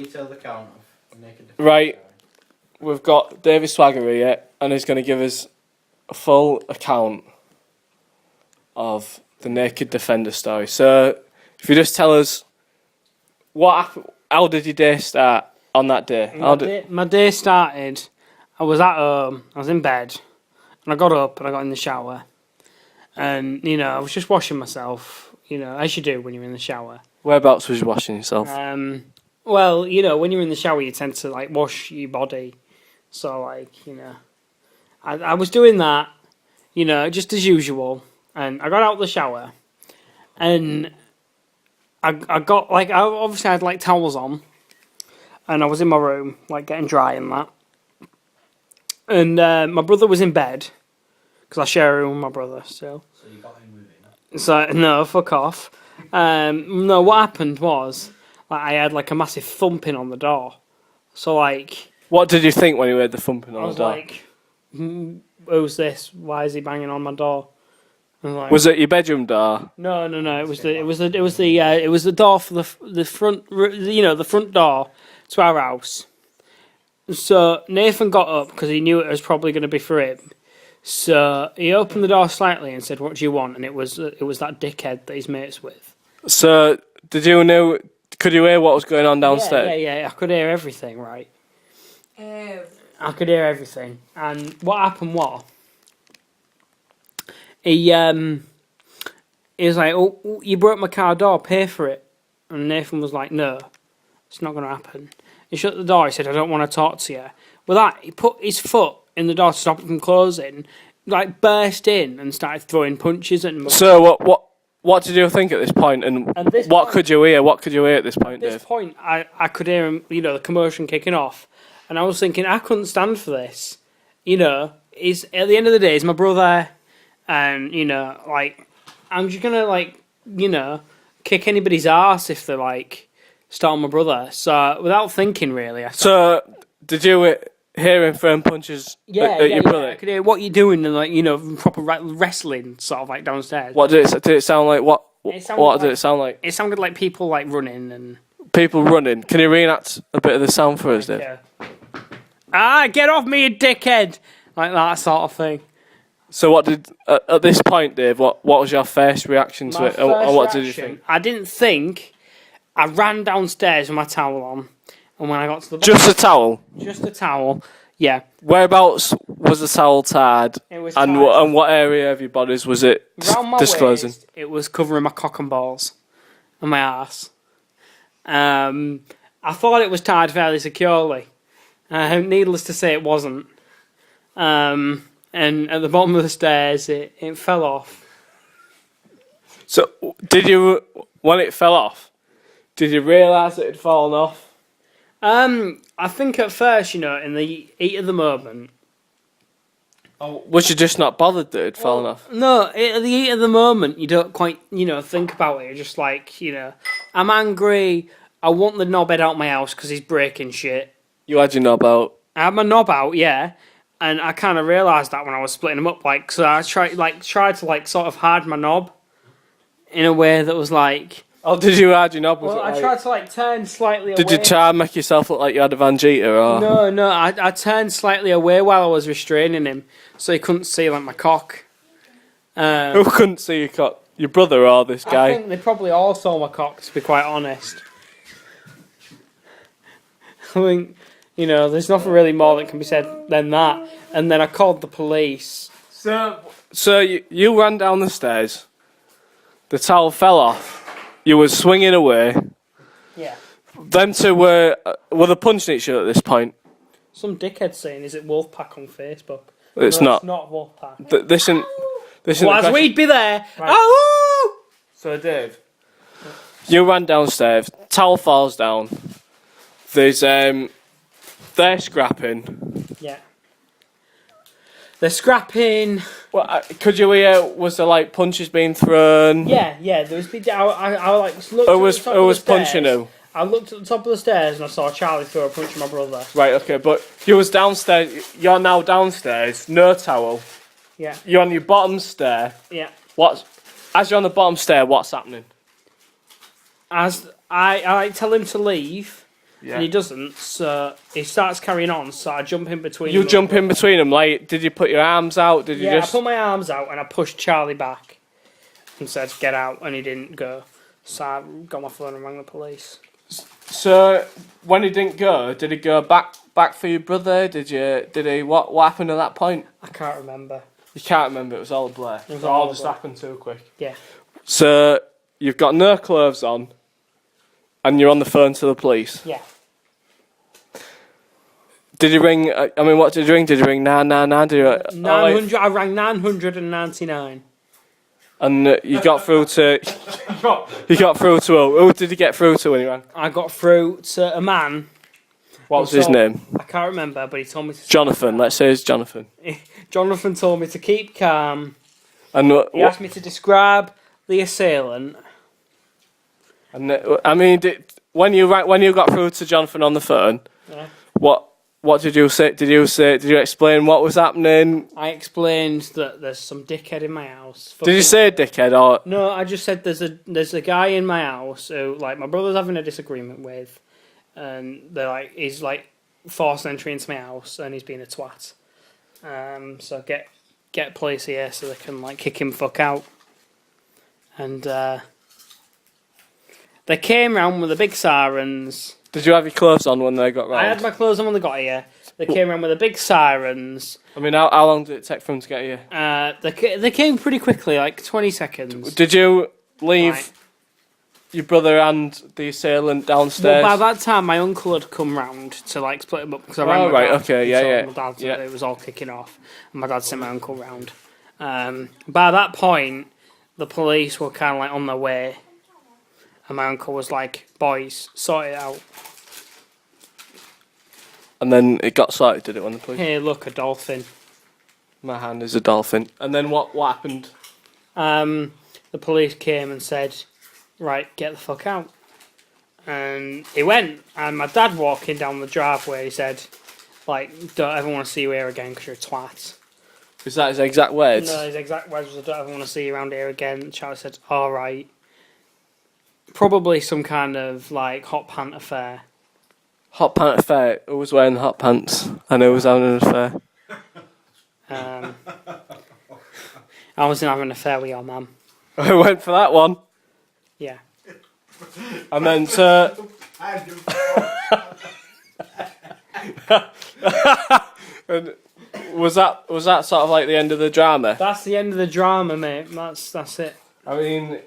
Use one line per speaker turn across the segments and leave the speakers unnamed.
Detailed account of naked.
Right. We've got Davey Swaggers here, and he's going to give us a full account of the Naked Defender story. So, if you just tell us what happened, how did your day start on that day?
My day started, I was at home, I was in bed, and I got up and I got in the shower. And, I was just washing myself, as you do when you're in the shower.
Whereabouts was you washing yourself?
Well, when you're in the shower, you tend to, wash your body. So, I was doing that, just as usual. And I got out of the shower. And I got, obviously I had, towels on. And I was in my room, getting dry and that. And my brother was in bed. Because I share a room with my brother still.
So you got him with him?
So, no, fuck off. No, what happened was, I had, a massive thumping on the door. So,
What did you think when you heard the thumping on the door?
I was like, who's this? Why is he banging on my door?
Was it your bedroom door?
No. It was the door for the front. The front door to our house. So Nathan got up because he knew it was probably going to be for him. So he opened the door slightly and said, "What do you want?" And it was that dickhead that he's mates with.
So did you know? Could you hear what was going on downstairs?
Yeah. I could hear everything. Right. I could hear everything. And what happened was, he was like, "Oh, you broke my car door. Pay for it." And Nathan was like, "No, it's not going to happen." He shut the door. He said, "I don't want to talk to you." With that, he put his foot in the door to stop it from closing, burst in and started throwing punches at him.
So what did you think at this point, and what could you hear? What could you hear at this point, Dave?
At this point, I could hear him, the commotion kicking off, and I was thinking, I couldn't stand for this. He's at the end of the day, he's my brother, and I'm just gonna kick anybody's ass if they're start my brother. So without thinking, really,
So did you hear him throwing punches at your brother?
I could hear what you're doing and proper wrestling sort of downstairs.
What did it sound like? What did it sound like?
It sounded like people running and
people running. Can you reenact a bit of the sound for us, Dave?
Yeah. Get off me, you dickhead! Like that sort of thing.
So what did at this point, Dave? What was your first reaction to it? And what did you think?
I didn't think. I ran downstairs with my towel on, and when I got to the
just a towel.
Just a towel. Yeah.
Whereabouts was the towel tied?
It was
and
tied.
And what area of your bodies was it disclosing?
Waist, it was covering my cock and balls and my ass. I thought it was tied fairly securely. Needless to say, it wasn't. And at the bottom of the stairs, it fell off.
So, when it fell off, did you realise it had fallen off?
I think at first, in the heat of the moment.
Oh, was you just not bothered that it had fallen off?
No, at the heat of the moment, you don't quite, think about it. You're just I'm angry. I want the knobhead out my house because he's breaking shit.
You had your knob out?
I had my knob out, yeah. And I kind of realised that when I was splitting them up, so I tried to sort of hide my knob in a way that was
Oh, did you hide your knob?
Well, I tried to turn slightly away.
Did you try and make yourself look like you had a Vangita, or?
No, I turned slightly away while I was restraining him, so he couldn't see my cock.
Who couldn't see your cock? Your brother or this guy?
I think they probably all saw my cock, to be quite honest. I think, there's nothing really more that can be said than that. And then I called the police.
So you ran down the stairs. The towel fell off. You were swinging away.
Yeah.
Them two were they punching each other at this point?
Some dickhead saying, "Is it Wolfpack on Facebook?"
It's
no,
not.
It's not Wolfpack.
Well,
we'd be there.
Right.
Oh!
So Dave, you ran downstairs. Towel falls down. There's they're scrapping.
Yeah. They're scrapping.
Well, could you hear? Was there punches being thrown?
Yeah. There was. I looked.
Who was punching who?
I looked at the top of the stairs and I saw Charlie throw a punch at my brother.
Right. Okay, but you was downstairs. You're now downstairs. No towel.
Yeah.
You're on your bottom stair.
Yeah.
As you're on the bottom stair, what's happening?
As I tell him to leave, and he doesn't. So he starts carrying on. So I jump in between.
You
them.
jump in between them. Like, did you put your arms out? Did you
Yeah,
just?
I put my arms out and I pushed Charlie back and said, "Get out," and he didn't go. So I got my phone and rang the police.
So when he didn't go, did he go back for your brother? Did he? What happened at that point?
I can't remember.
You can't remember. It was all a blur.
It was
It
all
all
a
just
blur.
happened too quick.
Yeah.
So you've got no clothes on, and you're on the phone to the police.
Yeah.
Did you ring? I mean, what did you ring? Did you ring 999? Did you?
900. I rang 999.
And you got through to. You got through to who did you get through to when you rang?
I got through to a man.
What was his name?
I can't remember, but he told me to.
Jonathan. Let's say it's Jonathan.
Jonathan told me to keep calm.
And
He asked me to describe the assailant.
And I mean, when you got through to Jonathan on the phone,
Yeah.
what did you say? Did you explain what was happening?
I explained that there's some dickhead in my house.
Did you say dickhead or?
No, I just said there's a guy in my house who like my brother's having a disagreement with, and he's forced entry into my house and he's being a twat. So get police here so they can kick him fuck out. And they came round with the big sirens.
Did you have your clothes on when they got round?
I had my clothes on when they got here. They came around with the big sirens.
I mean, how long did it take for them to get here?
They came pretty quickly, 20 seconds.
Did you leave
Right.
your brother and the assailant downstairs?
Well, by that time, my uncle had come round to split them up because I rang
Oh,
my
right,
dad.
okay,
So
yeah.
My dad,
Yeah.
It was all kicking off, and my dad sent my uncle round. By that point, the police were kind of on their way, and my uncle was like, "Boys, sort it out."
And then it got sorted, did it, when the police?
Hey, look, a dolphin.
My hand is a dolphin. And then what happened?
The police came and said, "Right, get the fuck out." And he went, and my dad walking down the driveway, he said, "Don't ever want to see you here again because you're a twat."
Is that his exact words?
No, his exact words was, "I don't ever want to see you around here again." Charlie said, "All right." Probably some kind of hot pant affair.
Hot pant affair. Who was wearing hot pants? And who was having an affair?
I wasn't having an affair with your mum.
I went for that one.
Yeah.
And then and was that sort of like the end of the drama?
That's the end of the drama, mate. That's it.
I mean,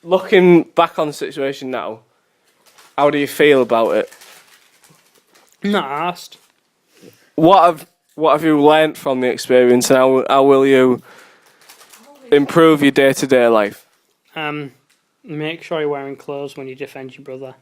looking back on the situation now, how do you feel about it?
Not asked.
What have you learnt from the experience, and how will you improve your day-to-day life?
Make sure you're wearing clothes when you defend your brother.